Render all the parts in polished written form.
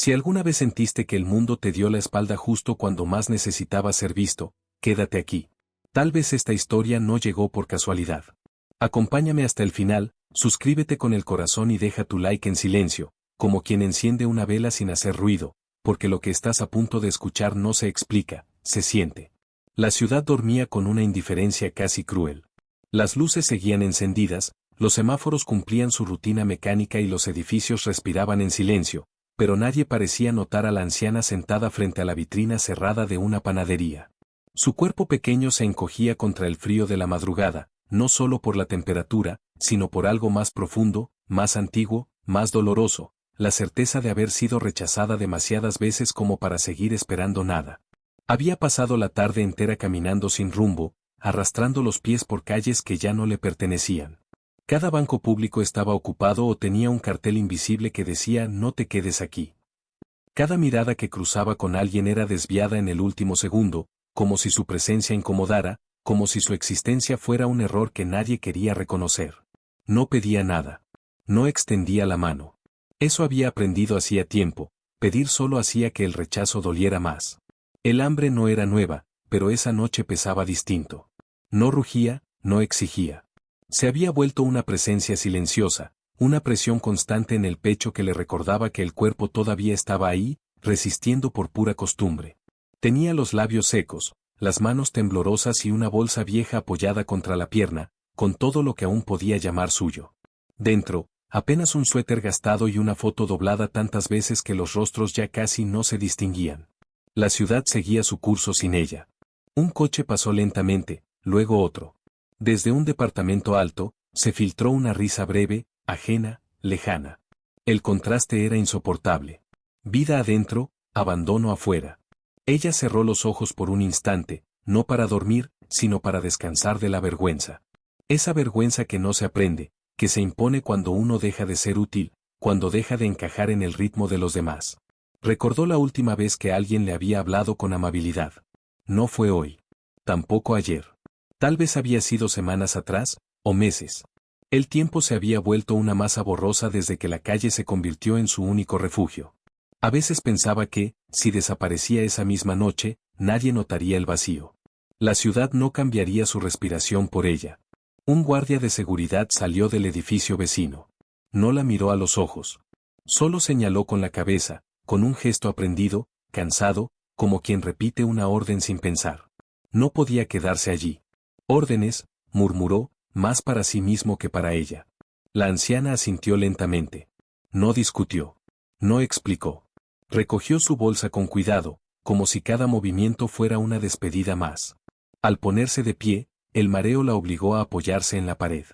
Si alguna vez sentiste que el mundo te dio la espalda justo cuando más necesitabas ser visto, quédate aquí. Tal vez esta historia no llegó por casualidad. Acompáñame hasta el final, suscríbete con el corazón y deja tu like en silencio, como quien enciende una vela sin hacer ruido, porque lo que estás a punto de escuchar no se explica, se siente. La ciudad dormía con una indiferencia casi cruel. Las luces seguían encendidas, los semáforos cumplían su rutina mecánica y los edificios respiraban en silencio, pero nadie parecía notar a la anciana sentada frente a la vitrina cerrada de una panadería. Su cuerpo pequeño se encogía contra el frío de la madrugada, no solo por la temperatura, sino por algo más profundo, más antiguo, más doloroso, la certeza de haber sido rechazada demasiadas veces como para seguir esperando nada. Había pasado la tarde entera caminando sin rumbo, arrastrando los pies por calles que ya no le pertenecían. Cada banco público estaba ocupado o tenía un cartel invisible que decía "No te quedes aquí". Cada mirada que cruzaba con alguien era desviada en el último segundo, como si su presencia incomodara, como si su existencia fuera un error que nadie quería reconocer. No pedía nada. No extendía la mano. Eso había aprendido hacía tiempo, pedir solo hacía que el rechazo doliera más. El hambre no era nueva, pero esa noche pesaba distinto. No rugía, no exigía. Se había vuelto una presencia silenciosa, una presión constante en el pecho que le recordaba que el cuerpo todavía estaba ahí, resistiendo por pura costumbre. Tenía los labios secos, las manos temblorosas y una bolsa vieja apoyada contra la pierna, con todo lo que aún podía llamar suyo. Dentro, apenas un suéter gastado y una foto doblada tantas veces que los rostros ya casi no se distinguían. La ciudad seguía su curso sin ella. Un coche pasó lentamente, luego otro. Desde un departamento alto, se filtró una risa breve, ajena, lejana. El contraste era insoportable. Vida adentro, abandono afuera. Ella cerró los ojos por un instante, no para dormir, sino para descansar de la vergüenza. Esa vergüenza que no se aprende, que se impone cuando uno deja de ser útil, cuando deja de encajar en el ritmo de los demás. Recordó la última vez que alguien le había hablado con amabilidad. No fue hoy. Tampoco ayer. Tal vez había sido semanas atrás, o meses. El tiempo se había vuelto una masa borrosa desde que la calle se convirtió en su único refugio. A veces pensaba que, si desaparecía esa misma noche, nadie notaría el vacío. La ciudad no cambiaría su respiración por ella. Un guardia de seguridad salió del edificio vecino. No la miró a los ojos. Solo señaló con la cabeza, con un gesto aprendido, cansado, como quien repite una orden sin pensar. No podía quedarse allí. Órdenes, murmuró, más para sí mismo que para ella. La anciana asintió lentamente. No discutió. No explicó. Recogió su bolsa con cuidado, como si cada movimiento fuera una despedida más. Al ponerse de pie, el mareo la obligó a apoyarse en la pared.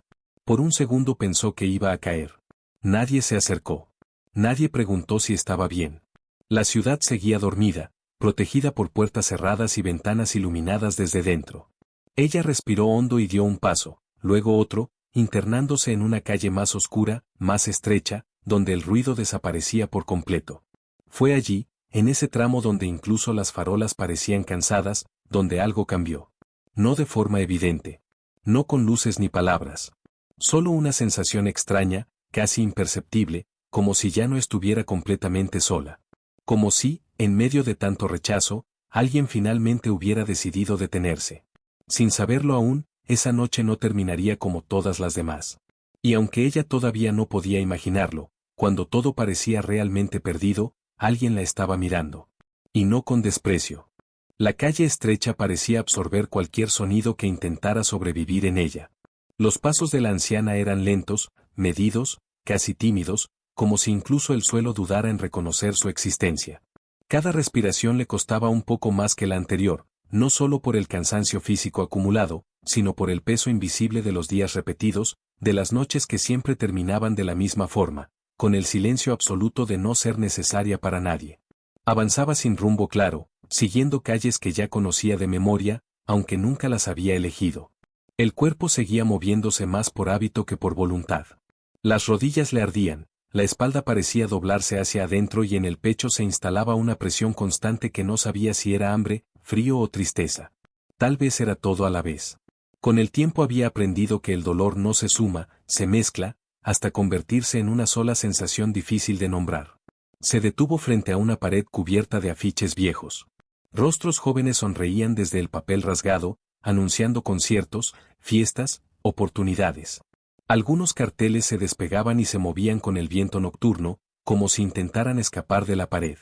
Por un segundo pensó que iba a caer. Nadie se acercó. Nadie preguntó si estaba bien. La ciudad seguía dormida, protegida por puertas cerradas y ventanas iluminadas desde dentro. Ella respiró hondo y dio un paso, luego otro, internándose en una calle más oscura, más estrecha, donde el ruido desaparecía por completo. Fue allí, en ese tramo donde incluso las farolas parecían cansadas, donde algo cambió. No de forma evidente. No con luces ni palabras. Solo una sensación extraña, casi imperceptible, como si ya no estuviera completamente sola. Como si, en medio de tanto rechazo, alguien finalmente hubiera decidido detenerse. Sin saberlo aún, esa noche no terminaría como todas las demás. Y aunque ella todavía no podía imaginarlo, cuando todo parecía realmente perdido, alguien la estaba mirando. Y no con desprecio. La calle estrecha parecía absorber cualquier sonido que intentara sobrevivir en ella. Los pasos de la anciana eran lentos, medidos, casi tímidos, como si incluso el suelo dudara en reconocer su existencia. Cada respiración le costaba un poco más que la anterior, no solo por el cansancio físico acumulado, sino por el peso invisible de los días repetidos, de las noches que siempre terminaban de la misma forma, con el silencio absoluto de no ser necesaria para nadie. Avanzaba sin rumbo claro, siguiendo calles que ya conocía de memoria, aunque nunca las había elegido. El cuerpo seguía moviéndose más por hábito que por voluntad. Las rodillas le ardían, la espalda parecía doblarse hacia adentro y en el pecho se instalaba una presión constante que no sabía si era hambre, frío o tristeza. Tal vez era todo a la vez. Con el tiempo había aprendido que el dolor no se suma, se mezcla, hasta convertirse en una sola sensación difícil de nombrar. Se detuvo frente a una pared cubierta de afiches viejos. Rostros jóvenes sonreían desde el papel rasgado, anunciando conciertos, fiestas, oportunidades. Algunos carteles se despegaban y se movían con el viento nocturno, como si intentaran escapar de la pared.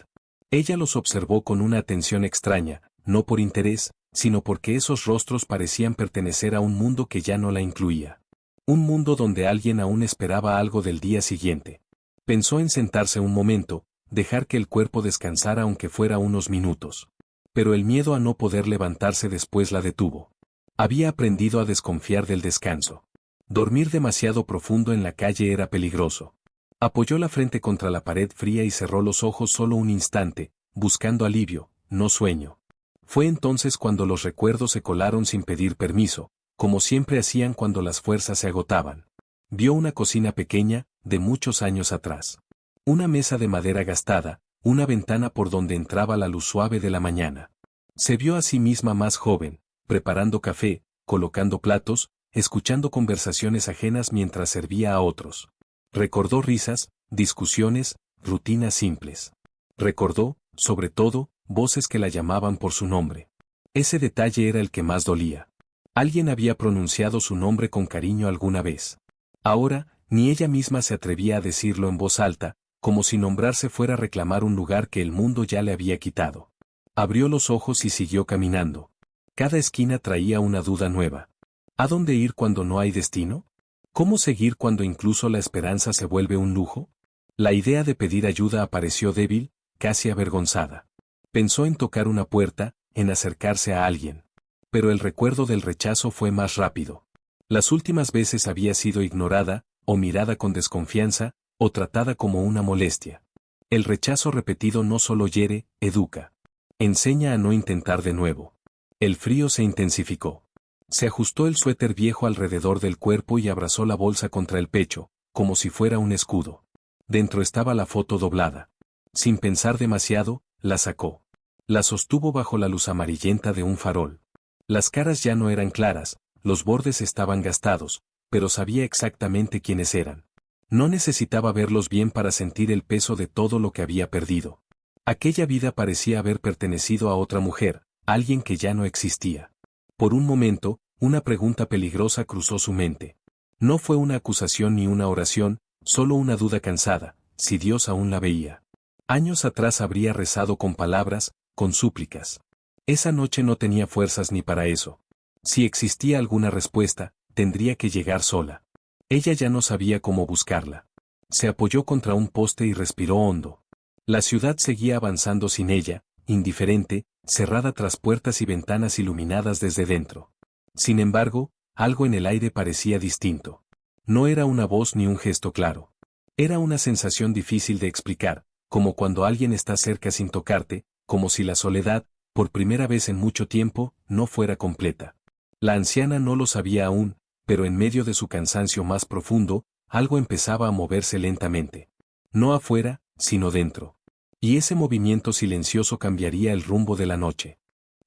Ella los observó con una atención extraña, no por interés, sino porque esos rostros parecían pertenecer a un mundo que ya no la incluía. Un mundo donde alguien aún esperaba algo del día siguiente. Pensó en sentarse un momento, dejar que el cuerpo descansara aunque fuera unos minutos. Pero el miedo a no poder levantarse después la detuvo. Había aprendido a desconfiar del descanso. Dormir demasiado profundo en la calle era peligroso. Apoyó la frente contra la pared fría y cerró los ojos solo un instante, buscando alivio, no sueño. Fue entonces cuando los recuerdos se colaron sin pedir permiso, como siempre hacían cuando las fuerzas se agotaban. Vio una cocina pequeña, de muchos años atrás. Una mesa de madera gastada, una ventana por donde entraba la luz suave de la mañana. Se vio a sí misma más joven, preparando café, colocando platos, escuchando conversaciones ajenas mientras servía a otros. Recordó risas, discusiones, rutinas simples. Recordó, sobre todo, voces que la llamaban por su nombre. Ese detalle era el que más dolía. Alguien había pronunciado su nombre con cariño alguna vez. Ahora, ni ella misma se atrevía a decirlo en voz alta, como si nombrarse fuera a reclamar un lugar que el mundo ya le había quitado. Abrió los ojos y siguió caminando. Cada esquina traía una duda nueva. ¿A dónde ir cuando no hay destino? ¿Cómo seguir cuando incluso la esperanza se vuelve un lujo? La idea de pedir ayuda apareció débil, casi avergonzada. Pensó en tocar una puerta, en acercarse a alguien. Pero el recuerdo del rechazo fue más rápido. Las últimas veces había sido ignorada, o mirada con desconfianza, o tratada como una molestia. El rechazo repetido no solo hiere, educa. Enseña a no intentar de nuevo. El frío se intensificó. Se ajustó el suéter viejo alrededor del cuerpo y abrazó la bolsa contra el pecho, como si fuera un escudo. Dentro estaba la foto doblada. Sin pensar demasiado, la sacó. La sostuvo bajo la luz amarillenta de un farol. Las caras ya no eran claras, los bordes estaban gastados, pero sabía exactamente quiénes eran. No necesitaba verlos bien para sentir el peso de todo lo que había perdido. Aquella vida parecía haber pertenecido a otra mujer, alguien que ya no existía. Por un momento, una pregunta peligrosa cruzó su mente. No fue una acusación ni una oración, solo una duda cansada, si Dios aún la veía. Años atrás habría rezado con palabras, con súplicas. Esa noche no tenía fuerzas ni para eso. Si existía alguna respuesta, tendría que llegar sola. Ella ya no sabía cómo buscarla. Se apoyó contra un poste y respiró hondo. La ciudad seguía avanzando sin ella, indiferente, cerrada tras puertas y ventanas iluminadas desde dentro. Sin embargo, algo en el aire parecía distinto. No era una voz ni un gesto claro. Era una sensación difícil de explicar, como cuando alguien está cerca sin tocarte, como si la soledad, por primera vez en mucho tiempo, no fuera completa. La anciana no lo sabía aún, pero en medio de su cansancio más profundo, algo empezaba a moverse lentamente. No afuera, sino dentro. Y ese movimiento silencioso cambiaría el rumbo de la noche.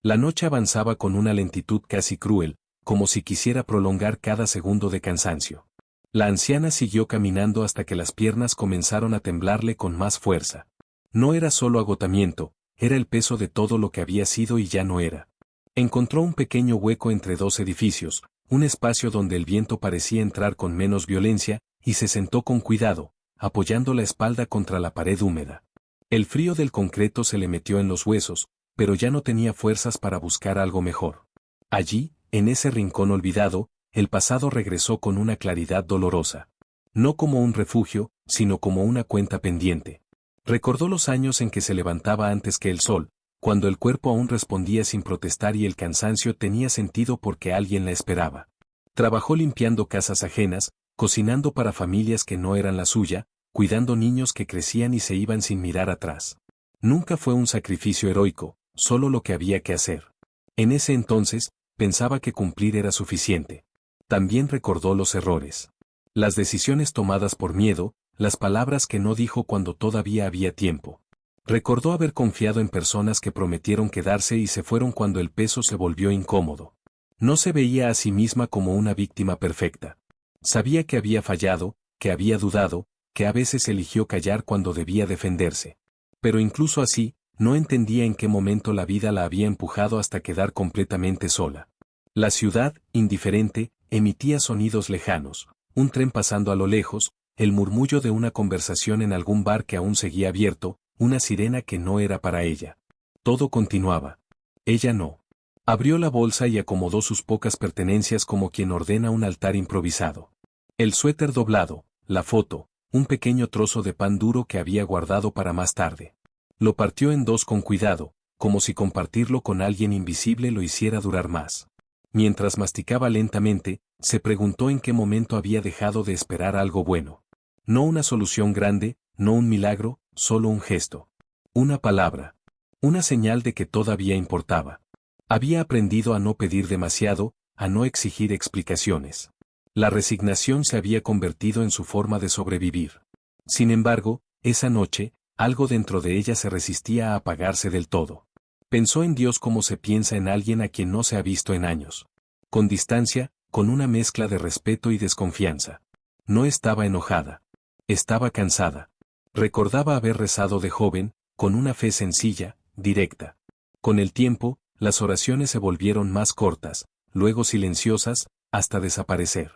La noche avanzaba con una lentitud casi cruel, como si quisiera prolongar cada segundo de cansancio. La anciana siguió caminando hasta que las piernas comenzaron a temblarle con más fuerza. No era solo agotamiento, era el peso de todo lo que había sido y ya no era. Encontró un pequeño hueco entre dos edificios, un espacio donde el viento parecía entrar con menos violencia, y se sentó con cuidado, apoyando la espalda contra la pared húmeda. El frío del concreto se le metió en los huesos, pero ya no tenía fuerzas para buscar algo mejor. Allí, en ese rincón olvidado, el pasado regresó con una claridad dolorosa. No como un refugio, sino como una cuenta pendiente. Recordó los años en que se levantaba antes que el sol, cuando el cuerpo aún respondía sin protestar y el cansancio tenía sentido porque alguien la esperaba. Trabajó limpiando casas ajenas, cocinando para familias que no eran la suya, cuidando niños que crecían y se iban sin mirar atrás. Nunca fue un sacrificio heroico, solo lo que había que hacer. En ese entonces, pensaba que cumplir era suficiente. También recordó los errores. Las decisiones tomadas por miedo, las palabras que no dijo cuando todavía había tiempo. Recordó haber confiado en personas que prometieron quedarse y se fueron cuando el peso se volvió incómodo. No se veía a sí misma como una víctima perfecta. Sabía que había fallado, que había dudado, que a veces eligió callar cuando debía defenderse. Pero incluso así, no entendía en qué momento la vida la había empujado hasta quedar completamente sola. La ciudad, indiferente, emitía sonidos lejanos, un tren pasando a lo lejos, el murmullo de una conversación en algún bar que aún seguía abierto, una sirena que no era para ella. Todo continuaba. Ella no. Abrió la bolsa y acomodó sus pocas pertenencias como quien ordena un altar improvisado. El suéter doblado, la foto, un pequeño trozo de pan duro que había guardado para más tarde. Lo partió en dos con cuidado, como si compartirlo con alguien invisible lo hiciera durar más. Mientras masticaba lentamente, se preguntó en qué momento había dejado de esperar algo bueno. No una solución grande, no un milagro, solo un gesto. Una palabra. Una señal de que todavía importaba. Había aprendido a no pedir demasiado, a no exigir explicaciones. La resignación se había convertido en su forma de sobrevivir. Sin embargo, esa noche, algo dentro de ella se resistía a apagarse del todo. Pensó en Dios como se piensa en alguien a quien no se ha visto en años. Con distancia, con una mezcla de respeto y desconfianza. No estaba enojada. Estaba cansada. Recordaba haber rezado de joven, con una fe sencilla, directa. Con el tiempo, las oraciones se volvieron más cortas, luego silenciosas, hasta desaparecer.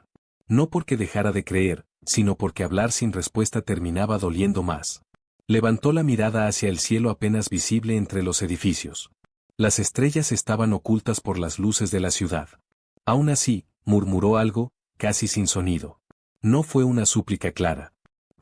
No porque dejara de creer, sino porque hablar sin respuesta terminaba doliendo más. Levantó la mirada hacia el cielo apenas visible entre los edificios. Las estrellas estaban ocultas por las luces de la ciudad. Aún así, murmuró algo, casi sin sonido. No fue una súplica clara.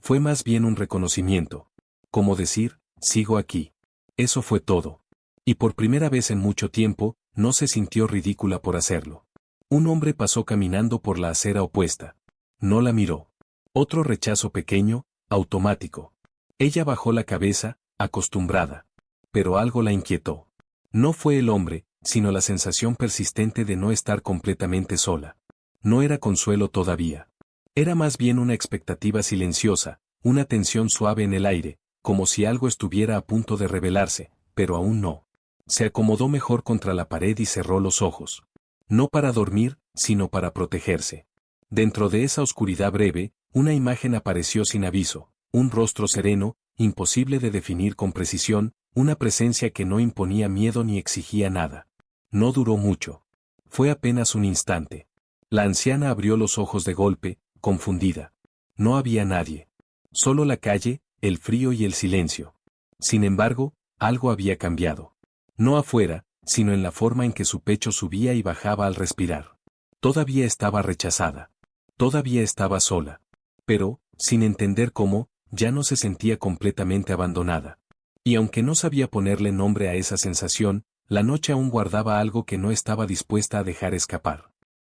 Fue más bien un reconocimiento. Como decir, sigo aquí. Eso fue todo. Y por primera vez en mucho tiempo, no se sintió ridícula por hacerlo. Un hombre pasó caminando por la acera opuesta. No la miró. Otro rechazo pequeño, automático. Ella bajó la cabeza, acostumbrada. Pero algo la inquietó. No fue el hombre, sino la sensación persistente de no estar completamente sola. No era consuelo todavía. Era más bien una expectativa silenciosa, una tensión suave en el aire, como si algo estuviera a punto de revelarse, pero aún no. Se acomodó mejor contra la pared y cerró los ojos. No para dormir, sino para protegerse. Dentro de esa oscuridad breve, una imagen apareció sin aviso, un rostro sereno, imposible de definir con precisión, una presencia que no imponía miedo ni exigía nada. No duró mucho. Fue apenas un instante. La anciana abrió los ojos de golpe, confundida. No había nadie. Solo la calle, el frío y el silencio. Sin embargo, algo había cambiado. No afuera, sino en la forma en que su pecho subía y bajaba al respirar. Todavía estaba rechazada. Todavía estaba sola. Pero, sin entender cómo, ya no se sentía completamente abandonada. Y aunque no sabía ponerle nombre a esa sensación, la noche aún guardaba algo que no estaba dispuesta a dejar escapar.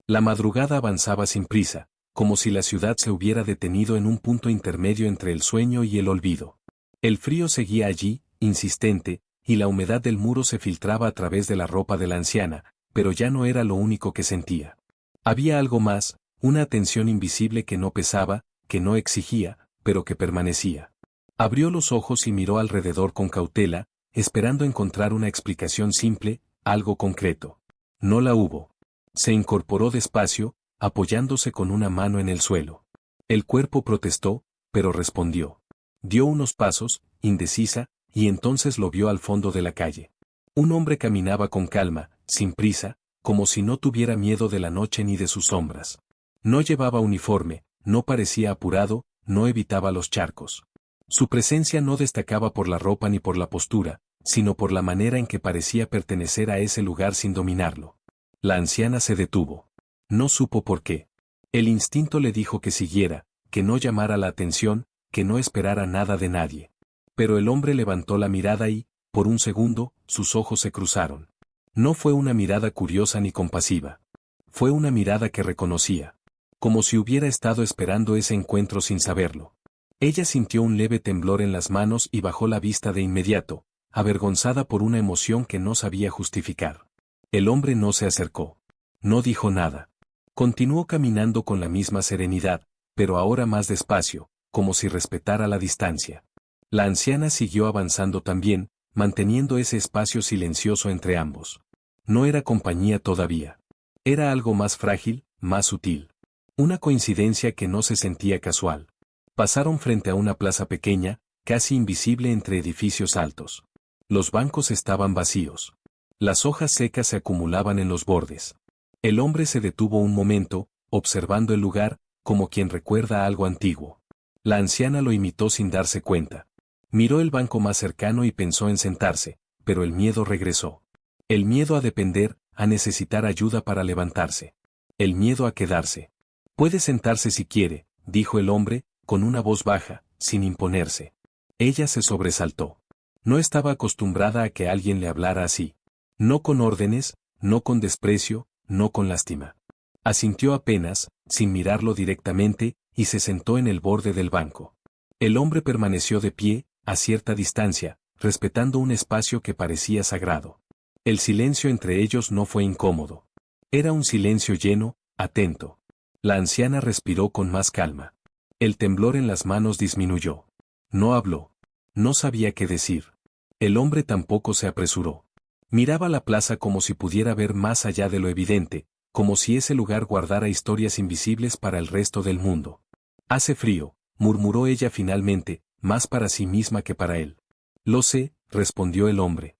La madrugada avanzaba sin prisa, como si la ciudad se hubiera detenido en un punto intermedio entre el sueño y el olvido. El frío seguía allí, insistente, y la humedad del muro se filtraba a través de la ropa de la anciana, pero ya no era lo único que sentía. Había algo más, una atención invisible que no pesaba, que no exigía, pero que permanecía. Abrió los ojos y miró alrededor con cautela, esperando encontrar una explicación simple, algo concreto. No la hubo. Se incorporó despacio, apoyándose con una mano en el suelo. El cuerpo protestó, pero respondió. Dio unos pasos, indecisa, y entonces lo vio al fondo de la calle. Un hombre caminaba con calma, sin prisa, como si no tuviera miedo de la noche ni de sus sombras. No llevaba uniforme, no parecía apurado, no evitaba los charcos. Su presencia no destacaba por la ropa ni por la postura, sino por la manera en que parecía pertenecer a ese lugar sin dominarlo. La anciana se detuvo. No supo por qué. El instinto le dijo que siguiera, que no llamara la atención, que no esperara nada de nadie. Pero el hombre levantó la mirada y, por un segundo, sus ojos se cruzaron. No fue una mirada curiosa ni compasiva. Fue una mirada que reconocía. Como si hubiera estado esperando ese encuentro sin saberlo. Ella sintió un leve temblor en las manos y bajó la vista de inmediato, avergonzada por una emoción que no sabía justificar. El hombre no se acercó. No dijo nada. Continuó caminando con la misma serenidad, pero ahora más despacio, como si respetara la distancia. La anciana siguió avanzando también, manteniendo ese espacio silencioso entre ambos. No era compañía todavía. Era algo más frágil, más sutil. Una coincidencia que no se sentía casual. Pasaron frente a una plaza pequeña, casi invisible entre edificios altos. Los bancos estaban vacíos. Las hojas secas se acumulaban en los bordes. El hombre se detuvo un momento, observando el lugar, como quien recuerda algo antiguo. La anciana lo imitó sin darse cuenta. Miró el banco más cercano y pensó en sentarse, pero el miedo regresó. El miedo a depender, a necesitar ayuda para levantarse. El miedo a quedarse. Puede sentarse si quiere, dijo el hombre, con una voz baja, sin imponerse. Ella se sobresaltó. No estaba acostumbrada a que alguien le hablara así. No con órdenes, no con desprecio, no con lástima. Asintió apenas, sin mirarlo directamente, y se sentó en el borde del banco. El hombre permaneció de pie, a cierta distancia, respetando un espacio que parecía sagrado. El silencio entre ellos no fue incómodo. Era un silencio lleno, atento. La anciana respiró con más calma. El temblor en las manos disminuyó. No habló. No sabía qué decir. El hombre tampoco se apresuró. Miraba la plaza como si pudiera ver más allá de lo evidente, como si ese lugar guardara historias invisibles para el resto del mundo. Hace frío, murmuró ella finalmente, más para sí misma que para él. Lo sé, respondió el hombre.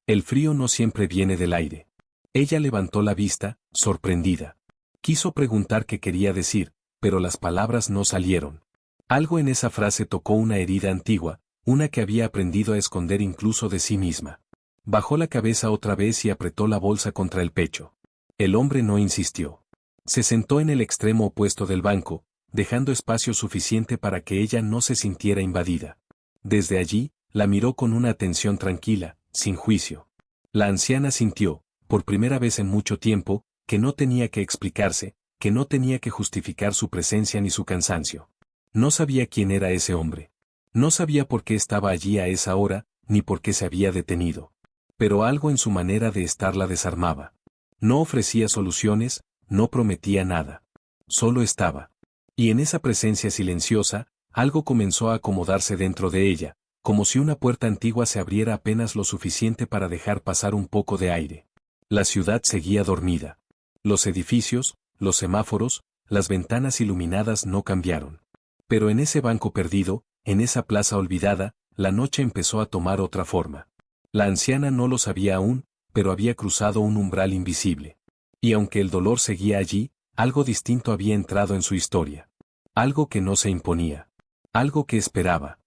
El frío no siempre viene del aire. Ella levantó la vista, sorprendida. Quiso preguntar qué quería decir, pero las palabras no salieron. Algo en esa frase tocó una herida antigua, una que había aprendido a esconder incluso de sí misma. Bajó la cabeza otra vez y apretó la bolsa contra el pecho. El hombre no insistió. Se sentó en el extremo opuesto del banco, dejando espacio suficiente para que ella no se sintiera invadida. Desde allí, la miró con una atención tranquila, sin juicio. La anciana sintió, por primera vez en mucho tiempo, que no tenía que explicarse, que no tenía que justificar su presencia ni su cansancio. No sabía quién era ese hombre. No sabía por qué estaba allí a esa hora, ni por qué se había detenido. Pero algo en su manera de estar la desarmaba. No ofrecía soluciones, no prometía nada. Solo estaba. Y en esa presencia silenciosa, algo comenzó a acomodarse dentro de ella, como si una puerta antigua se abriera apenas lo suficiente para dejar pasar un poco de aire. La ciudad seguía dormida. Los edificios, los semáforos, las ventanas iluminadas no cambiaron. Pero en ese banco perdido, en esa plaza olvidada, la noche empezó a tomar otra forma. La anciana no lo sabía aún, pero había cruzado un umbral invisible. Y aunque el dolor seguía allí, algo distinto había entrado en su historia. Algo que no se imponía. Algo que esperaba.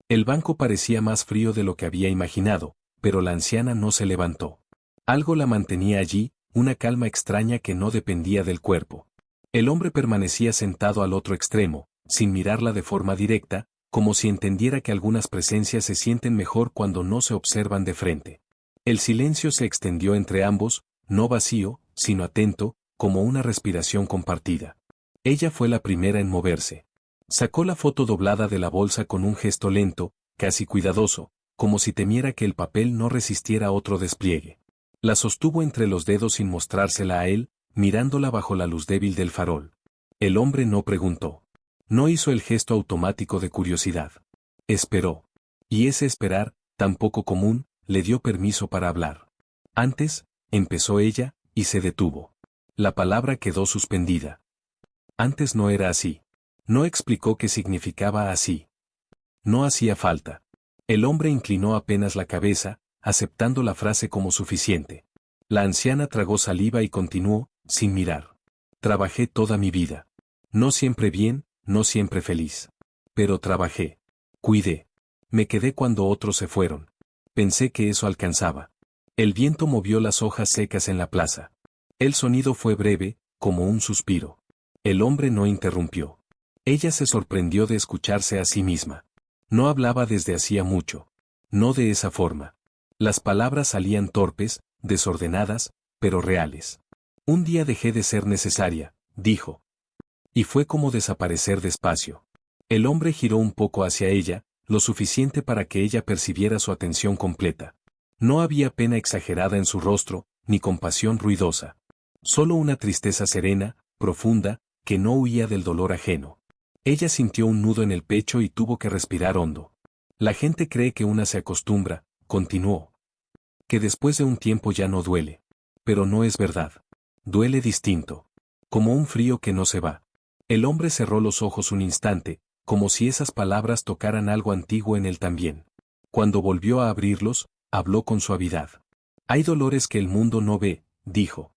El banco parecía más frío de lo que había imaginado, pero la anciana no se levantó. Algo la mantenía allí, una calma extraña que no dependía del cuerpo. El hombre permanecía sentado al otro extremo, sin mirarla de forma directa, como si entendiera que algunas presencias se sienten mejor cuando no se observan de frente. El silencio se extendió entre ambos, no vacío, sino atento, como una respiración compartida. Ella fue la primera en moverse. Sacó la foto doblada de la bolsa con un gesto lento, casi cuidadoso, como si temiera que el papel no resistiera otro despliegue. La sostuvo entre los dedos sin mostrársela a él, mirándola bajo la luz débil del farol. El hombre no preguntó. No hizo el gesto automático de curiosidad. Esperó. Y ese esperar, tan poco común, le dio permiso para hablar. Antes, empezó ella, y se detuvo. La palabra quedó suspendida. Antes no era así. No explicó qué significaba así. No hacía falta. El hombre inclinó apenas la cabeza, aceptando la frase como suficiente. La anciana tragó saliva y continuó, sin mirar. Trabajé toda mi vida. No siempre bien, no siempre feliz. Pero trabajé. Cuidé. Me quedé cuando otros se fueron. Pensé que eso alcanzaba. El viento movió las hojas secas en la plaza. El sonido fue breve, como un suspiro. El hombre no interrumpió. Ella se sorprendió de escucharse a sí misma. No hablaba desde hacía mucho. No de esa forma. Las palabras salían torpes, desordenadas, pero reales. Un día dejé de ser necesaria, dijo. Y fue como desaparecer despacio. El hombre giró un poco hacia ella, lo suficiente para que ella percibiera su atención completa. No había pena exagerada en su rostro, ni compasión ruidosa. Solo una tristeza serena, profunda, que no huía del dolor ajeno. Ella sintió un nudo en el pecho y tuvo que respirar hondo. La gente cree que una se acostumbra, continuó. Que después de un tiempo ya no duele. Pero no es verdad. Duele distinto. Como un frío que no se va. El hombre cerró los ojos un instante, como si esas palabras tocaran algo antiguo en él también. Cuando volvió a abrirlos, habló con suavidad. Hay dolores que el mundo no ve, dijo.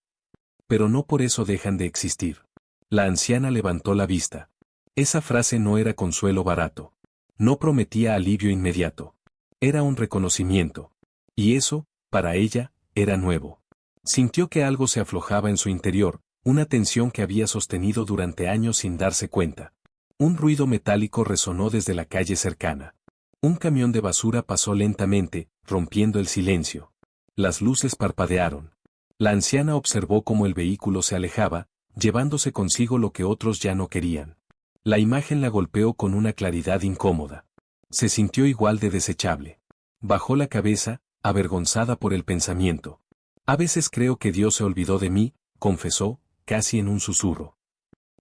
Pero no por eso dejan de existir. La anciana levantó la vista. Esa frase no era consuelo barato. No prometía alivio inmediato. Era un reconocimiento. Y eso, para ella, era nuevo. Sintió que algo se aflojaba en su interior, una tensión que había sostenido durante años sin darse cuenta. Un ruido metálico resonó desde la calle cercana. Un camión de basura pasó lentamente, rompiendo el silencio. Las luces parpadearon. La anciana observó cómo el vehículo se alejaba, llevándose consigo lo que otros ya no querían. La imagen la golpeó con una claridad incómoda. Se sintió igual de desechable. Bajó la cabeza, avergonzada por el pensamiento. A veces creo que Dios se olvidó de mí, confesó, casi en un susurro.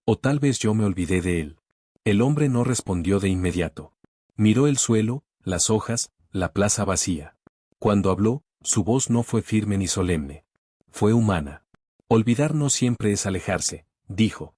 O tal vez yo me olvidé de él. El hombre no respondió de inmediato. Miró el suelo, las hojas, la plaza vacía. Cuando habló, su voz no fue firme ni solemne. Fue humana. Olvidar no siempre es alejarse, dijo.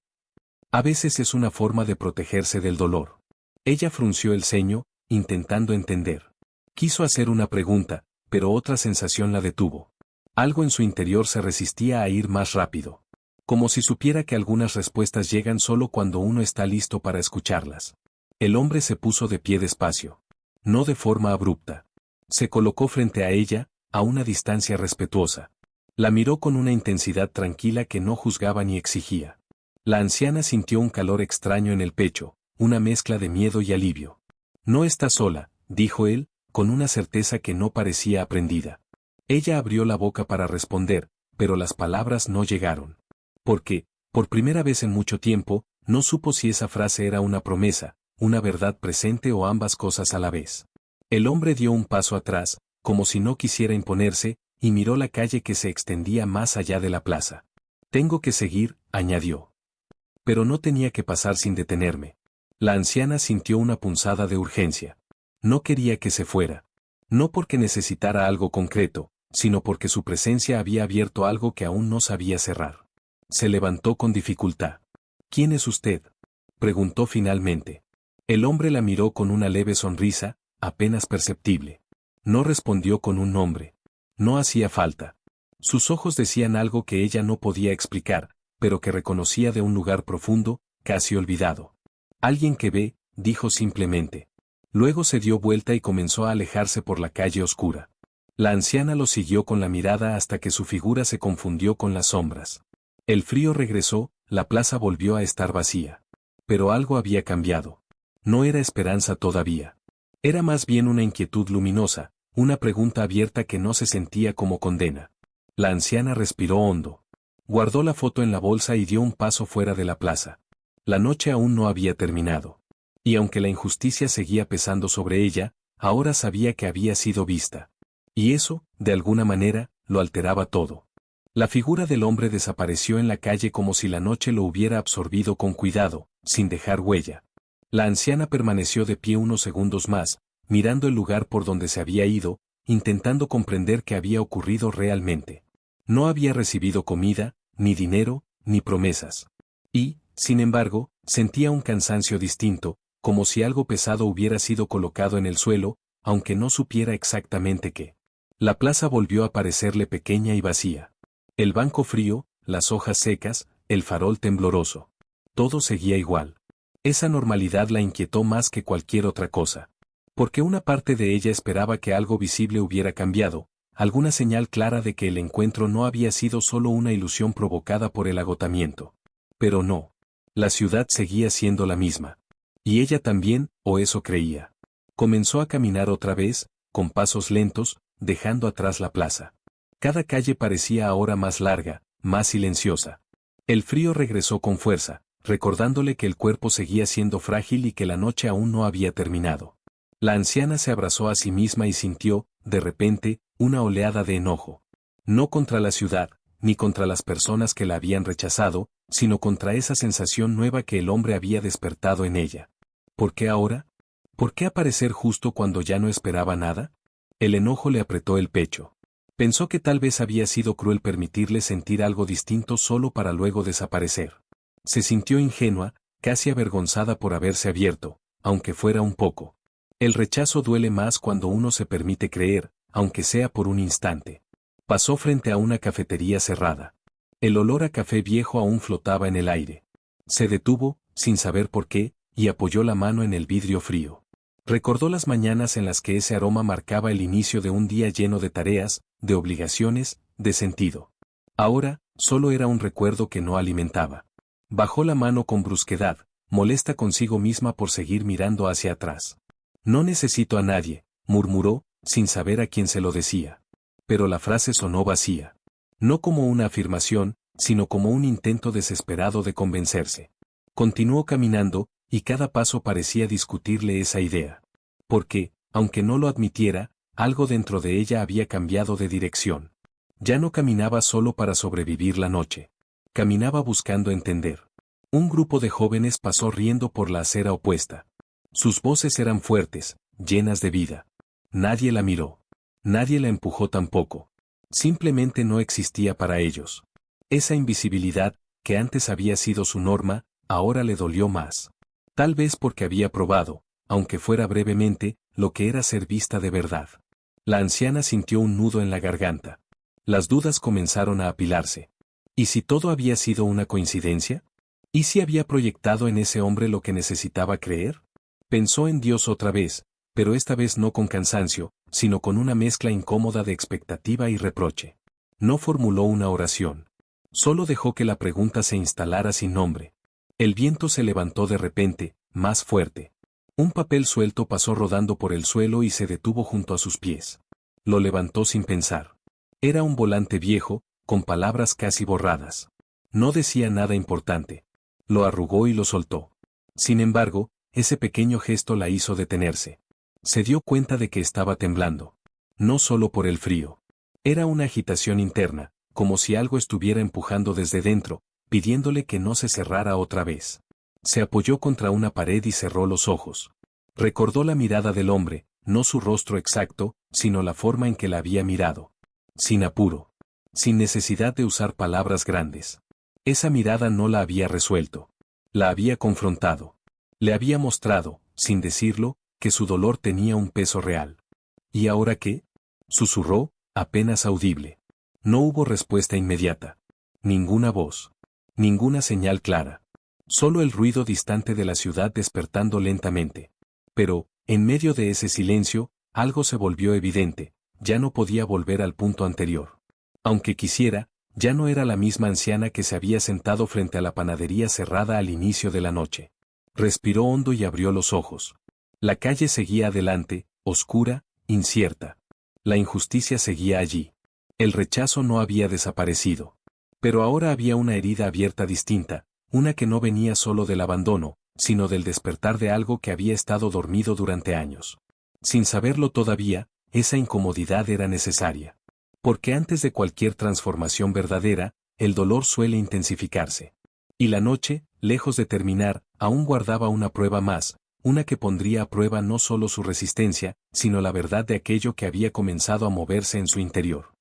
A veces es una forma de protegerse del dolor. Ella frunció el ceño, intentando entender. Quiso hacer una pregunta, pero otra sensación la detuvo. Algo en su interior se resistía a ir más rápido. Como si supiera que algunas respuestas llegan solo cuando uno está listo para escucharlas. El hombre se puso de pie despacio. No de forma abrupta. Se colocó frente a ella, a una distancia respetuosa. La miró con una intensidad tranquila que no juzgaba ni exigía. La anciana sintió un calor extraño en el pecho, una mezcla de miedo y alivio. No está sola, dijo él, con una certeza que no parecía aprendida. Ella abrió la boca para responder, pero las palabras no llegaron. Porque, por primera vez en mucho tiempo, no supo si esa frase era una promesa, una verdad presente o ambas cosas a la vez. El hombre dio un paso atrás, como si no quisiera imponerse, y miró la calle que se extendía más allá de la plaza. Tengo que seguir, añadió. Pero no tenía que pasar sin detenerme. La anciana sintió una punzada de urgencia. No quería que se fuera. No porque necesitara algo concreto, sino porque su presencia había abierto algo que aún no sabía cerrar. Se levantó con dificultad. ¿Quién es usted?, preguntó finalmente. El hombre la miró con una leve sonrisa, apenas perceptible. No respondió con un nombre. No hacía falta. Sus ojos decían algo que ella no podía explicar, pero que reconocía de un lugar profundo, casi olvidado. Alguien que ve, dijo simplemente. Luego se dio vuelta y comenzó a alejarse por la calle oscura. La anciana lo siguió con la mirada hasta que su figura se confundió con las sombras. El frío regresó, la plaza volvió a estar vacía. Pero algo había cambiado. No era esperanza todavía. Era más bien una inquietud luminosa, una pregunta abierta que no se sentía como condena. La anciana respiró hondo. Guardó la foto en la bolsa y dio un paso fuera de la plaza. La noche aún no había terminado. Y aunque la injusticia seguía pesando sobre ella, ahora sabía que había sido vista. Y eso, de alguna manera, lo alteraba todo. La figura del hombre desapareció en la calle como si la noche lo hubiera absorbido con cuidado, sin dejar huella. La anciana permaneció de pie unos segundos más, mirando el lugar por donde se había ido, intentando comprender qué había ocurrido realmente. No había recibido comida, ni dinero, ni promesas. Y, sin embargo, sentía un cansancio distinto, como si algo pesado hubiera sido colocado en el suelo, aunque no supiera exactamente qué. La plaza volvió a parecerle pequeña y vacía. El banco frío, las hojas secas, el farol tembloroso. Todo seguía igual. Esa normalidad la inquietó más que cualquier otra cosa. Porque una parte de ella esperaba que algo visible hubiera cambiado, alguna señal clara de que el encuentro no había sido solo una ilusión provocada por el agotamiento. Pero no. La ciudad seguía siendo la misma. Y ella también, o eso creía. Comenzó a caminar otra vez, con pasos lentos, dejando atrás la plaza. Cada calle parecía ahora más larga, más silenciosa. El frío regresó con fuerza, recordándole que el cuerpo seguía siendo frágil y que la noche aún no había terminado. La anciana se abrazó a sí misma y sintió, de repente, una oleada de enojo. No contra la ciudad, ni contra las personas que la habían rechazado, sino contra esa sensación nueva que el hombre había despertado en ella. ¿Por qué ahora? ¿Por qué aparecer justo cuando ya no esperaba nada? El enojo le apretó el pecho. Pensó que tal vez había sido cruel permitirle sentir algo distinto solo para luego desaparecer. Se sintió ingenua, casi avergonzada por haberse abierto, aunque fuera un poco. El rechazo duele más cuando uno se permite creer, aunque sea por un instante. Pasó frente a una cafetería cerrada. El olor a café viejo aún flotaba en el aire. Se detuvo, sin saber por qué, y apoyó la mano en el vidrio frío. Recordó las mañanas en las que ese aroma marcaba el inicio de un día lleno de tareas, de obligaciones, de sentido. Ahora, solo era un recuerdo que no alimentaba. Bajó la mano con brusquedad, molesta consigo misma por seguir mirando hacia atrás. No necesito a nadie, murmuró, sin saber a quién se lo decía. Pero la frase sonó vacía. No como una afirmación, sino como un intento desesperado de convencerse. Continuó caminando, y cada paso parecía discutirle esa idea. Porque, aunque no lo admitiera, algo dentro de ella había cambiado de dirección. Ya no caminaba solo para sobrevivir la noche. Caminaba buscando entender. Un grupo de jóvenes pasó riendo por la acera opuesta. Sus voces eran fuertes, llenas de vida. Nadie la miró. Nadie la empujó tampoco. Simplemente no existía para ellos. Esa invisibilidad, que antes había sido su norma, ahora le dolió más. Tal vez porque había probado, aunque fuera brevemente, lo que era ser vista de verdad. La anciana sintió un nudo en la garganta. Las dudas comenzaron a apilarse. ¿Y si todo había sido una coincidencia? ¿Y si había proyectado en ese hombre lo que necesitaba creer? Pensó en Dios otra vez, pero esta vez no con cansancio, sino con una mezcla incómoda de expectativa y reproche. No formuló una oración. Solo dejó que la pregunta se instalara sin nombre. El viento se levantó de repente, más fuerte. Un papel suelto pasó rodando por el suelo y se detuvo junto a sus pies. Lo levantó sin pensar. Era un volante viejo, con palabras casi borradas. No decía nada importante. Lo arrugó y lo soltó. Sin embargo, ese pequeño gesto la hizo detenerse. Se dio cuenta de que estaba temblando. No solo por el frío. Era una agitación interna, como si algo estuviera empujando desde dentro, pidiéndole que no se cerrara otra vez. Se apoyó contra una pared y cerró los ojos. Recordó la mirada del hombre, no su rostro exacto, sino la forma en que la había mirado. Sin apuro. Sin necesidad de usar palabras grandes. Esa mirada no la había resuelto. La había confrontado. Le había mostrado, sin decirlo, que su dolor tenía un peso real. ¿Y ahora qué? Susurró, apenas audible. No hubo respuesta inmediata. Ninguna voz. Ninguna señal clara. Solo el ruido distante de la ciudad despertando lentamente. Pero, en medio de ese silencio, algo se volvió evidente, ya no podía volver al punto anterior. Aunque quisiera, ya no era la misma anciana que se había sentado frente a la panadería cerrada al inicio de la noche. Respiró hondo y abrió los ojos. La calle seguía adelante, oscura, incierta. La injusticia seguía allí. El rechazo no había desaparecido. Pero ahora había una herida abierta distinta, una que no venía solo del abandono, sino del despertar de algo que había estado dormido durante años. Sin saberlo todavía, esa incomodidad era necesaria. Porque antes de cualquier transformación verdadera, el dolor suele intensificarse. Y la noche, lejos de terminar, aún guardaba una prueba más, una que pondría a prueba no solo su resistencia, sino la verdad de aquello que había comenzado a moverse en su interior.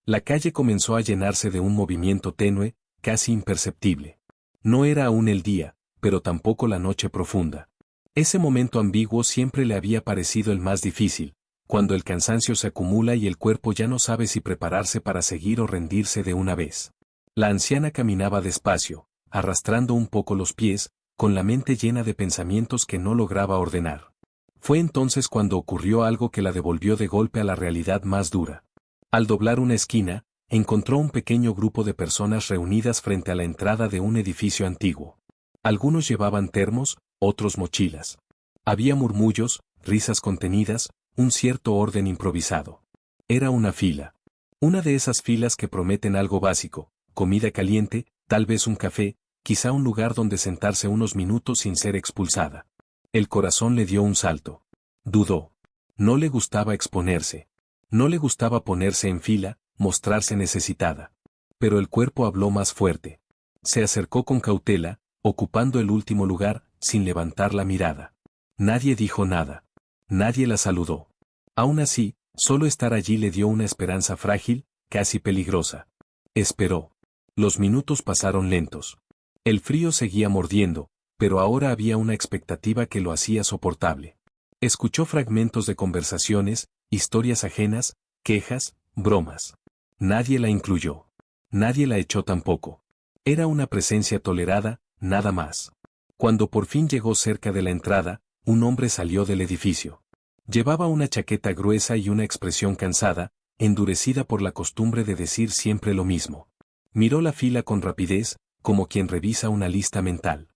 La calle comenzó a llenarse de un movimiento tenue, casi imperceptible. No era aún el día, pero tampoco la noche profunda. Ese momento ambiguo siempre le había parecido el más difícil, cuando el cansancio se acumula y el cuerpo ya no sabe si prepararse para seguir o rendirse de una vez. La anciana caminaba despacio, arrastrando un poco los pies, con la mente llena de pensamientos que no lograba ordenar. Fue entonces cuando ocurrió algo que la devolvió de golpe a la realidad más dura. Al doblar una esquina, encontró un pequeño grupo de personas reunidas frente a la entrada de un edificio antiguo. Algunos llevaban termos, otros mochilas. Había murmullos, risas contenidas, un cierto orden improvisado. Era una fila. Una de esas filas que prometen algo básico, comida caliente, tal vez un café, quizá un lugar donde sentarse unos minutos sin ser expulsada. El corazón le dio un salto. Dudó. No le gustaba exponerse. No le gustaba ponerse en fila, mostrarse necesitada. Pero el cuerpo habló más fuerte. Se acercó con cautela, ocupando el último lugar, sin levantar la mirada. Nadie dijo nada. Nadie la saludó. Aún así, solo estar allí le dio una esperanza frágil, casi peligrosa. Esperó. Los minutos pasaron lentos. El frío seguía mordiendo, pero ahora había una expectativa que lo hacía soportable. Escuchó fragmentos de conversaciones, historias ajenas, quejas, bromas. Nadie la incluyó. Nadie la echó tampoco. Era una presencia tolerada, nada más. Cuando por fin llegó cerca de la entrada, un hombre salió del edificio. Llevaba una chaqueta gruesa y una expresión cansada, endurecida por la costumbre de decir siempre lo mismo. Miró la fila con rapidez, como quien revisa una lista mental.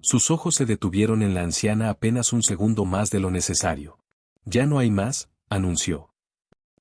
Sus ojos se detuvieron en la anciana apenas un segundo más de lo necesario. Ya no hay más, anunció.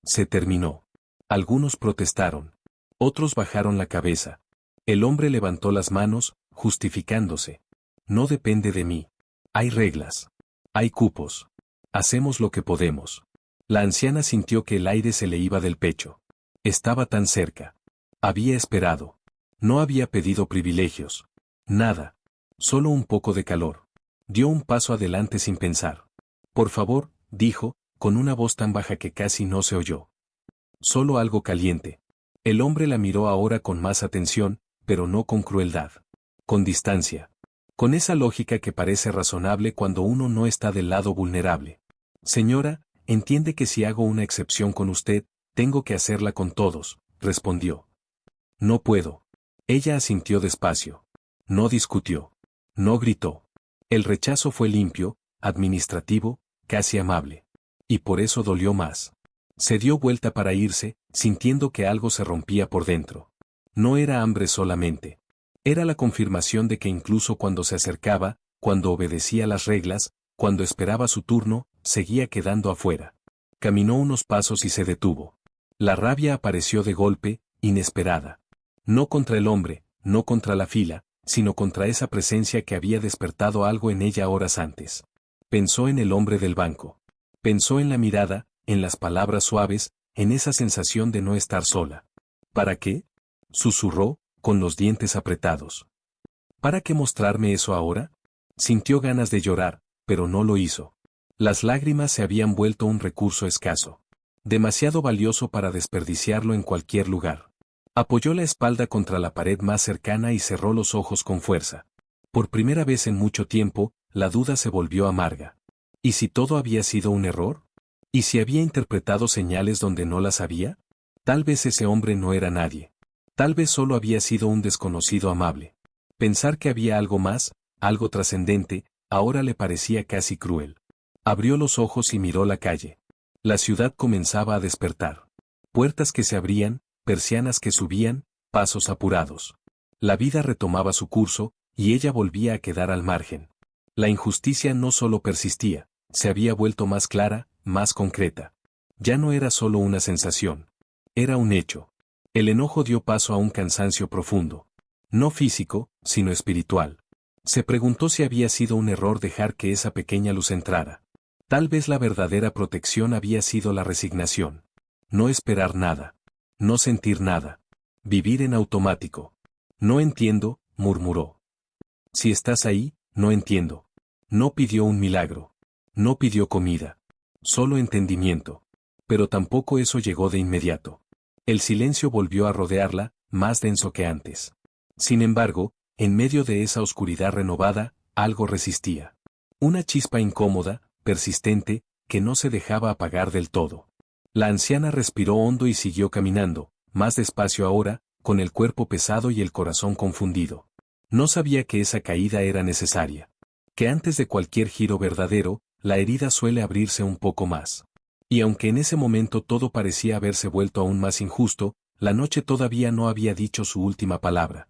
Se terminó. Algunos protestaron. Otros bajaron la cabeza. El hombre levantó las manos, justificándose. No depende de mí. Hay reglas. Hay cupos. Hacemos lo que podemos. La anciana sintió que el aire se le iba del pecho. Estaba tan cerca. Había esperado. No había pedido privilegios. Nada. Solo un poco de calor. Dio un paso adelante sin pensar. Por favor, dijo, con una voz tan baja que casi no se oyó. Solo algo caliente. El hombre la miró ahora con más atención, pero no con crueldad. Con distancia. Con esa lógica que parece razonable cuando uno no está del lado vulnerable. Señora, entiende que si hago una excepción con usted, tengo que hacerla con todos, respondió. No puedo. Ella asintió despacio. No discutió. No gritó. El rechazo fue limpio, administrativo, casi amable. Y por eso dolió más. Se dio vuelta para irse, sintiendo que algo se rompía por dentro. No era hambre solamente. Era la confirmación de que incluso cuando se acercaba, cuando obedecía las reglas, cuando esperaba su turno, seguía quedando afuera. Caminó unos pasos y se detuvo. La rabia apareció de golpe, inesperada. No contra el hombre, no contra la fila, sino contra esa presencia que había despertado algo en ella horas antes. Pensó en el hombre del banco. Pensó en la mirada, en las palabras suaves, en esa sensación de no estar sola. ¿Para qué? Susurró, con los dientes apretados. ¿Para qué mostrarme eso ahora? Sintió ganas de llorar, pero no lo hizo. Las lágrimas se habían vuelto un recurso escaso. Demasiado valioso para desperdiciarlo en cualquier lugar. Apoyó la espalda contra la pared más cercana y cerró los ojos con fuerza. Por primera vez en mucho tiempo, la duda se volvió amarga. ¿Y si todo había sido un error? ¿Y si había interpretado señales donde no las había? Tal vez ese hombre no era nadie. Tal vez solo había sido un desconocido amable. Pensar que había algo más, algo trascendente, ahora le parecía casi cruel. Abrió los ojos y miró la calle. La ciudad comenzaba a despertar. Puertas que se abrían, persianas que subían, pasos apurados. La vida retomaba su curso, y ella volvía a quedar al margen. La injusticia no solo persistía, se había vuelto más clara, más concreta. Ya no era solo una sensación. Era un hecho. El enojo dio paso a un cansancio profundo. No físico, sino espiritual. Se preguntó si había sido un error dejar que esa pequeña luz entrara. Tal vez la verdadera protección había sido la resignación. No esperar nada. No sentir nada. Vivir en automático. No entiendo, murmuró. Si estás ahí, no entiendo. No pidió un milagro. No pidió comida. Solo entendimiento. Pero tampoco eso llegó de inmediato. El silencio volvió a rodearla, más denso que antes. Sin embargo, en medio de esa oscuridad renovada, algo resistía. Una chispa incómoda, persistente, que no se dejaba apagar del todo. La anciana respiró hondo y siguió caminando, más despacio ahora, con el cuerpo pesado y el corazón confundido. No sabía que esa caída era necesaria. Que antes de cualquier giro verdadero, la herida suele abrirse un poco más. Y aunque en ese momento todo parecía haberse vuelto aún más injusto, la noche todavía no había dicho su última palabra.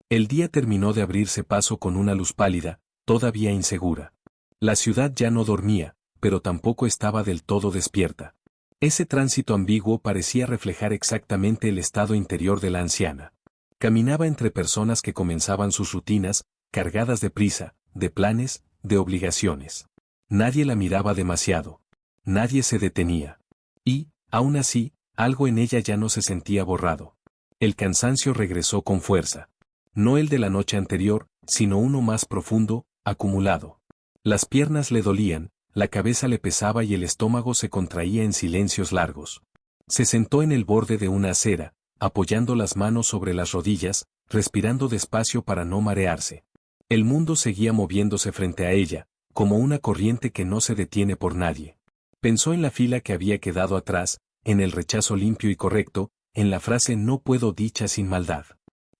El día terminó de abrirse paso con una luz pálida, todavía insegura. La ciudad ya no dormía, pero tampoco estaba del todo despierta. Ese tránsito ambiguo parecía reflejar exactamente el estado interior de la anciana. Caminaba entre personas que comenzaban sus rutinas, cargadas de prisa, de planes, de obligaciones. Nadie la miraba demasiado. Nadie se detenía. Y, aún así, algo en ella ya no se sentía borrado. El cansancio regresó con fuerza. No el de la noche anterior, sino uno más profundo, acumulado. Las piernas le dolían, la cabeza le pesaba y el estómago se contraía en silencios largos. Se sentó en el borde de una acera, apoyando las manos sobre las rodillas, respirando despacio para no marearse. El mundo seguía moviéndose frente a ella, como una corriente que no se detiene por nadie. Pensó en la fila que había quedado atrás, en el rechazo limpio y correcto, en la frase no puedo dicha sin maldad.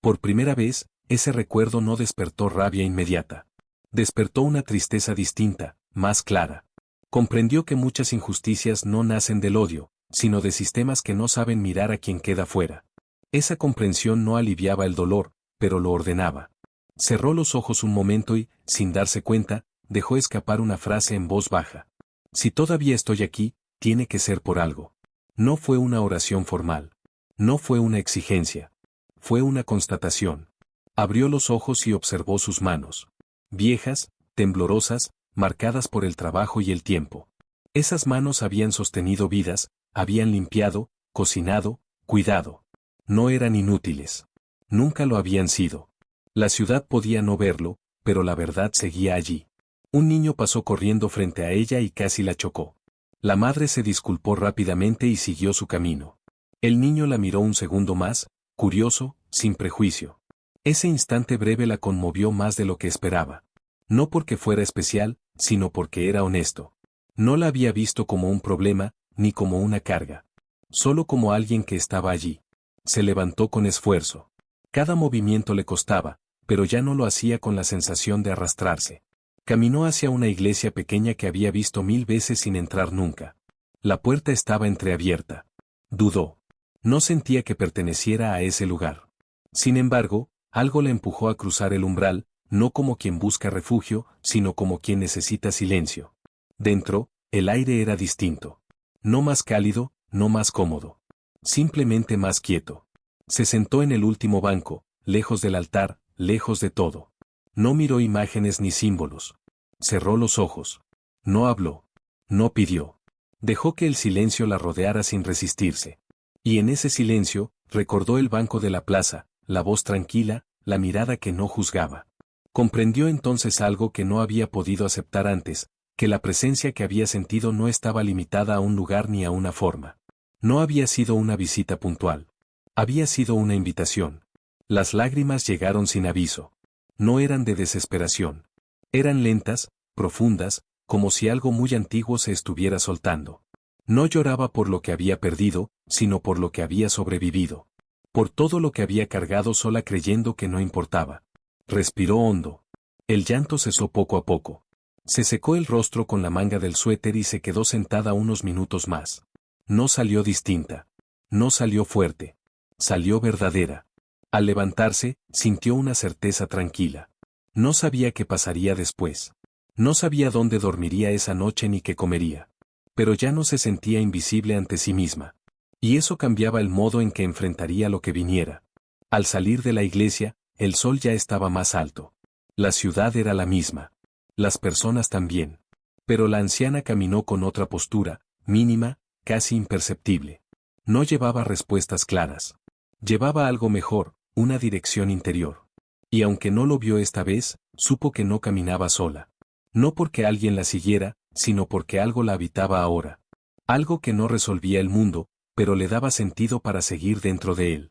Por primera vez, ese recuerdo no despertó rabia inmediata. Despertó una tristeza distinta, más clara. Comprendió que muchas injusticias no nacen del odio, sino de sistemas que no saben mirar a quien queda fuera. Esa comprensión no aliviaba el dolor, pero lo ordenaba. Cerró los ojos un momento y, sin darse cuenta, dejó escapar una frase en voz baja. Si todavía estoy aquí, tiene que ser por algo. No fue una oración formal. No fue una exigencia. Fue una constatación. Abrió los ojos y observó sus manos. Viejas, temblorosas, marcadas por el trabajo y el tiempo. Esas manos habían sostenido vidas, habían limpiado, cocinado, cuidado. No eran inútiles. Nunca lo habían sido. La ciudad podía no verlo, pero la verdad seguía allí. Un niño pasó corriendo frente a ella y casi la chocó. La madre se disculpó rápidamente y siguió su camino. El niño la miró un segundo más, curioso, sin prejuicio. Ese instante breve la conmovió más de lo que esperaba. No porque fuera especial, sino porque era honesto. No la había visto como un problema, ni como una carga. Solo como alguien que estaba allí. Se levantó con esfuerzo. Cada movimiento le costaba, pero ya no lo hacía con la sensación de arrastrarse. Caminó hacia una iglesia pequeña que había visto 1000 veces sin entrar nunca. La puerta estaba entreabierta. Dudó. No sentía que perteneciera a ese lugar. Sin embargo, algo le empujó a cruzar el umbral, no como quien busca refugio, sino como quien necesita silencio. Dentro, el aire era distinto. No más cálido, no más cómodo. Simplemente más quieto. Se sentó en el último banco, lejos del altar, lejos de todo. No miró imágenes ni símbolos. Cerró los ojos. No habló. No pidió. Dejó que el silencio la rodeara sin resistirse. Y en ese silencio, recordó el banco de la plaza, la voz tranquila, la mirada que no juzgaba. Comprendió entonces algo que no había podido aceptar antes, que la presencia que había sentido no estaba limitada a un lugar ni a una forma. No había sido una visita puntual. Había sido una invitación. Las lágrimas llegaron sin aviso. No eran de desesperación. Eran lentas, profundas, como si algo muy antiguo se estuviera soltando. No lloraba por lo que había perdido, sino por lo que había sobrevivido. Por todo lo que había cargado sola creyendo que no importaba. Respiró hondo. El llanto cesó poco a poco. Se secó el rostro con la manga del suéter y se quedó sentada unos minutos más. No salió distinta. No salió fuerte. Salió verdadera. Al levantarse, sintió una certeza tranquila. No sabía qué pasaría después. No sabía dónde dormiría esa noche ni qué comería. Pero ya no se sentía invisible ante sí misma. Y eso cambiaba el modo en que enfrentaría lo que viniera. Al salir de la iglesia, el sol ya estaba más alto. La ciudad era la misma. Las personas también. Pero la anciana caminó con otra postura, mínima, casi imperceptible. No llevaba respuestas claras. Llevaba algo mejor, una dirección interior. Y aunque no lo vio esta vez, supo que no caminaba sola. No porque alguien la siguiera, sino porque algo la habitaba ahora. Algo que no resolvía el mundo, pero le daba sentido para seguir dentro de él.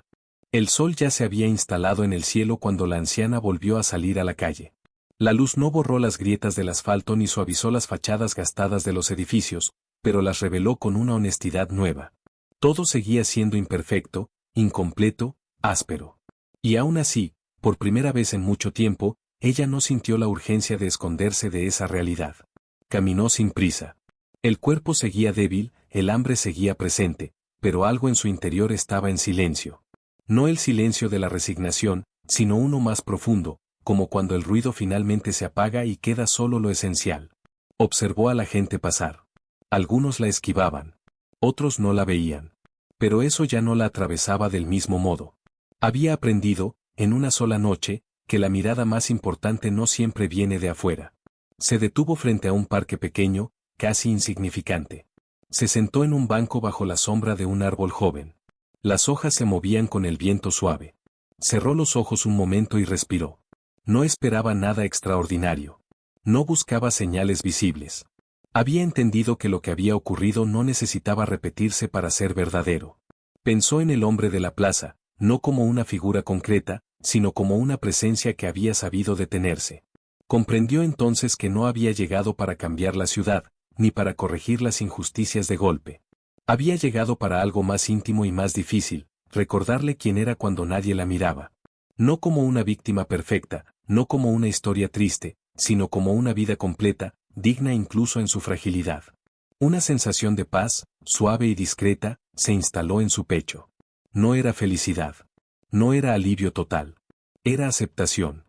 El sol ya se había instalado en el cielo cuando la anciana volvió a salir a la calle. La luz no borró las grietas del asfalto ni suavizó las fachadas gastadas de los edificios, pero las reveló con una honestidad nueva. Todo seguía siendo imperfecto, incompleto, áspero. Y aún así, por primera vez en mucho tiempo, ella no sintió la urgencia de esconderse de esa realidad. Caminó sin prisa. El cuerpo seguía débil, el hambre seguía presente, pero algo en su interior estaba en silencio. No el silencio de la resignación, sino uno más profundo, como cuando el ruido finalmente se apaga y queda solo lo esencial. Observó a la gente pasar. Algunos la esquivaban. Otros no la veían. Pero eso ya no la atravesaba del mismo modo. Había aprendido, en una sola noche, que la mirada más importante no siempre viene de afuera. Se detuvo frente a un parque pequeño, casi insignificante. Se sentó en un banco bajo la sombra de un árbol joven. Las hojas se movían con el viento suave. Cerró los ojos un momento y respiró. No esperaba nada extraordinario. No buscaba señales visibles. Había entendido que lo que había ocurrido no necesitaba repetirse para ser verdadero. Pensó en el hombre de la plaza, no como una figura concreta, sino como una presencia que había sabido detenerse. Comprendió entonces que no había llegado para cambiar la ciudad, ni para corregir las injusticias de golpe. Había llegado para algo más íntimo y más difícil, recordarle quién era cuando nadie la miraba. No como una víctima perfecta, no como una historia triste, sino como una vida completa, digna incluso en su fragilidad. Una sensación de paz, suave y discreta, se instaló en su pecho. No era felicidad. No era alivio total. Era aceptación.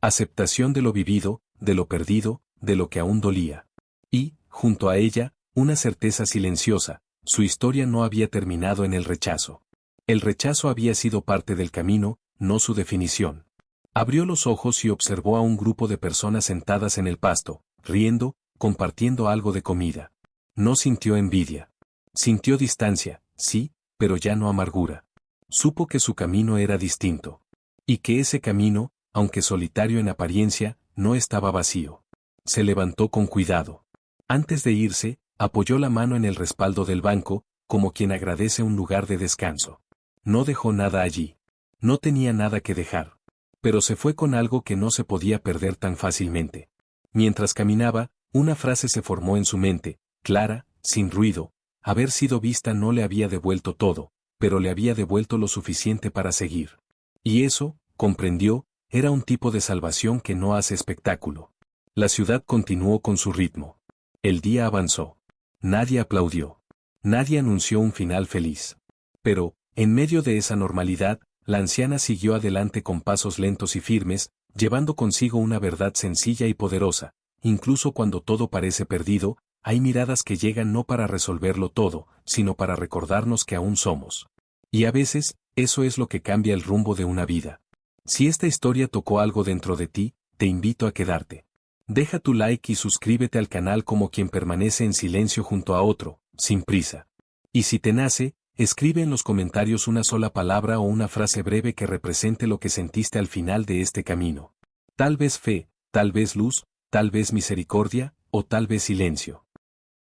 Aceptación de lo vivido, de lo perdido, de lo que aún dolía. Y, junto a ella, una certeza silenciosa: su historia no había terminado en el rechazo. El rechazo había sido parte del camino, no su definición. Abrió los ojos y observó a un grupo de personas sentadas en el pasto, riendo, compartiendo algo de comida. No sintió envidia. Sintió distancia, sí, pero ya no amargura. Supo que su camino era distinto. Y que ese camino, aunque solitario en apariencia, no estaba vacío. Se levantó con cuidado. Antes de irse, apoyó la mano en el respaldo del banco, como quien agradece un lugar de descanso. No dejó nada allí. No tenía nada que dejar. Pero se fue con algo que no se podía perder tan fácilmente. Mientras caminaba, una frase se formó en su mente, clara, sin ruido. Haber sido vista no le había devuelto todo, pero le había devuelto lo suficiente para seguir. Y eso, comprendió, era un tipo de salvación que no hace espectáculo. La ciudad continuó con su ritmo. El día avanzó. Nadie aplaudió. Nadie anunció un final feliz. Pero, en medio de esa normalidad, la anciana siguió adelante con pasos lentos y firmes, llevando consigo una verdad sencilla y poderosa. Incluso cuando todo parece perdido, hay miradas que llegan no para resolverlo todo, sino para recordarnos que aún somos. Y a veces, eso es lo que cambia el rumbo de una vida. Si esta historia tocó algo dentro de ti, te invito a quedarte. Deja tu like y suscríbete al canal como quien permanece en silencio junto a otro, sin prisa. Y si te nace, escribe en los comentarios una sola palabra o una frase breve que represente lo que sentiste al final de este camino. Tal vez fe, tal vez luz, tal vez misericordia, o tal vez silencio.